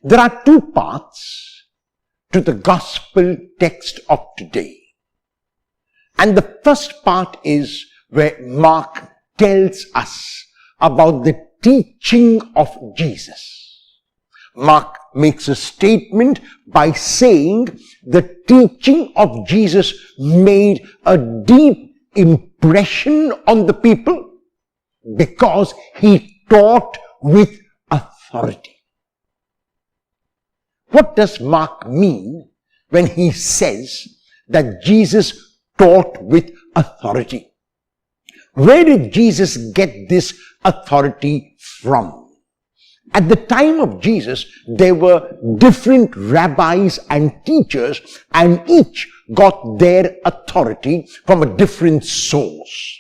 There are two parts to the gospel text of today. And the first part is where Mark tells us about the teaching of Jesus. Mark makes a statement by saying the teaching of Jesus made a deep impression on the people because he taught with authority. What does Mark mean when he says that Jesus taught with authority? Where did Jesus get this authority from? At the time of Jesus, there were different rabbis and teachers, and each got their authority from a different source.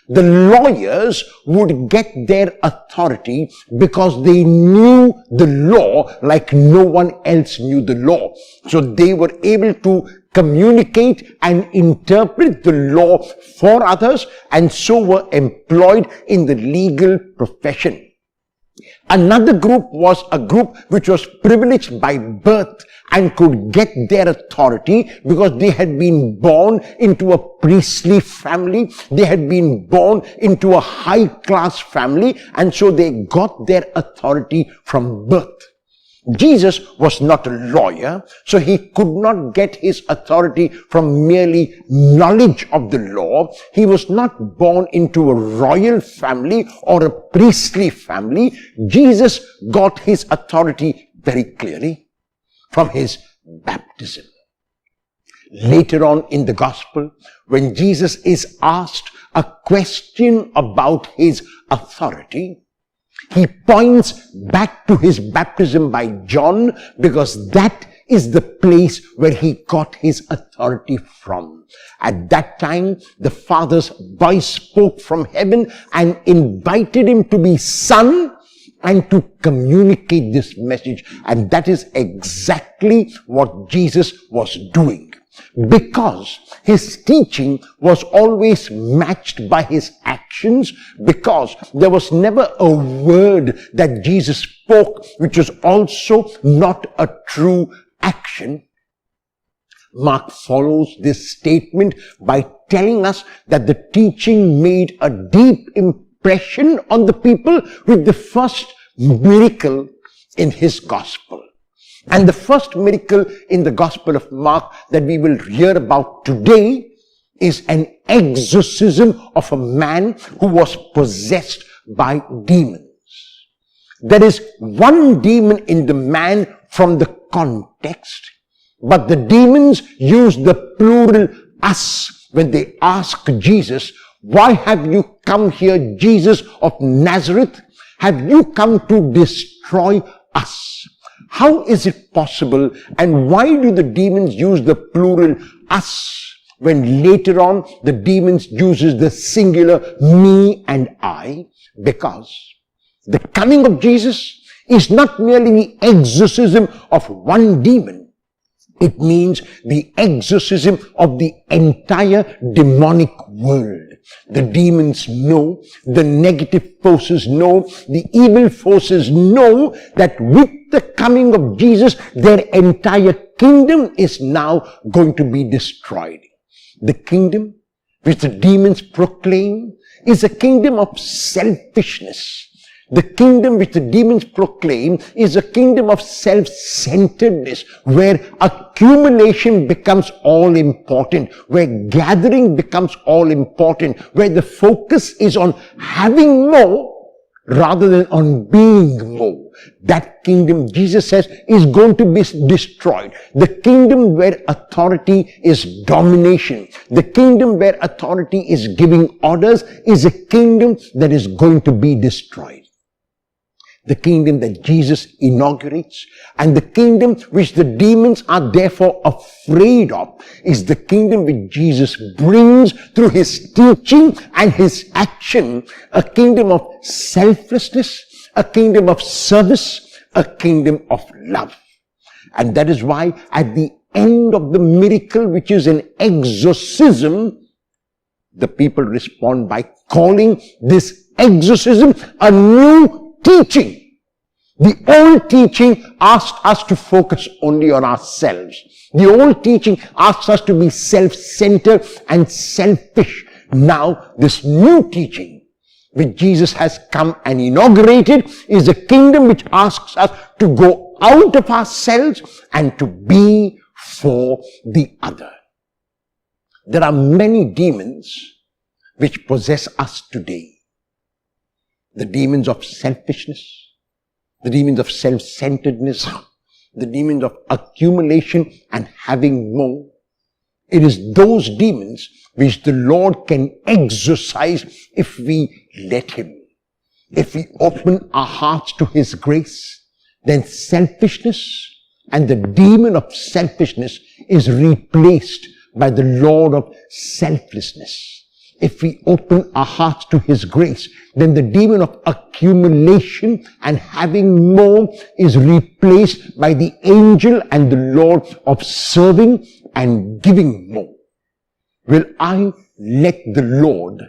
The lawyers would get their authority because they knew the law like no one else knew the law. So they were able to communicate and interpret the law for others, and so were employed in the legal profession. Another group was a group which was privileged by birth and could get their authority because they had been born into a priestly family, they had been born into a high-class family, and so they got their authority from birth. Jesus was not a lawyer, so he could not get his authority from merely knowledge of the law. He was not born into a royal family or a priestly family. Jesus got his authority very clearly from his baptism. Later on in the gospel, when Jesus is asked a question about his authority, he points back to his baptism by John because that is the place where he got his authority from. At that time, the Father's voice spoke from heaven and invited him to be son and to communicate this message. And that is exactly what Jesus was doing. Because his teaching was always matched by his actions, because there was never a word that Jesus spoke which was also not a true action. Mark follows this statement by telling us that the teaching made a deep impression on the people with the first miracle in his gospel. And the first miracle in the Gospel of Mark that we will hear about today is an exorcism of a man who was possessed by demons. There is one demon in the man from the context, but the demons use the plural us when they ask Jesus, "Why have you come here, Jesus of Nazareth? Have you come to destroy us?" How is it possible, and why do the demons use the plural us when later on the demons uses the singular me and I? Because the coming of Jesus is not merely the exorcism of one demon. It means the exorcism of the entire demonic world. The demons know, the negative forces know, the evil forces know that with the coming of Jesus, their entire kingdom is now going to be destroyed. The kingdom which the demons proclaim is a kingdom of selfishness. The kingdom which the demons proclaim is a kingdom of self-centeredness, where accumulation becomes all important, where gathering becomes all important, where the focus is on having more rather than on being more. That kingdom, Jesus says, is going to be destroyed. The kingdom where authority is domination, the kingdom where authority is giving orders, is a kingdom that is going to be destroyed. The kingdom that Jesus inaugurates, and the kingdom which the demons are therefore afraid of, is the kingdom which Jesus brings through his teaching and his action, a kingdom of selflessness, a kingdom of service, a kingdom of love. And that is why at the end of the miracle, which is an exorcism, the people respond by calling this exorcism a new teaching. The old teaching asked us to focus only on ourselves. The old teaching asks us to be self-centered and selfish. Now, this new teaching, which Jesus has come and inaugurated, is a kingdom which asks us to go out of ourselves and to be for the other. There are many demons which possess us today. The demons of selfishness, the demons of self-centeredness, the demons of accumulation and having more. It is those demons which the Lord can exorcise if we let Him. If we open our hearts to His grace, then selfishness and the demon of selfishness is replaced by the Lord of selflessness. If we open our hearts to His grace, then the demon of accumulation and having more is replaced by the angel and the Lord of serving and giving more. Will I let the Lord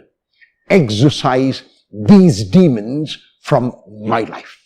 exorcise these demons from my life?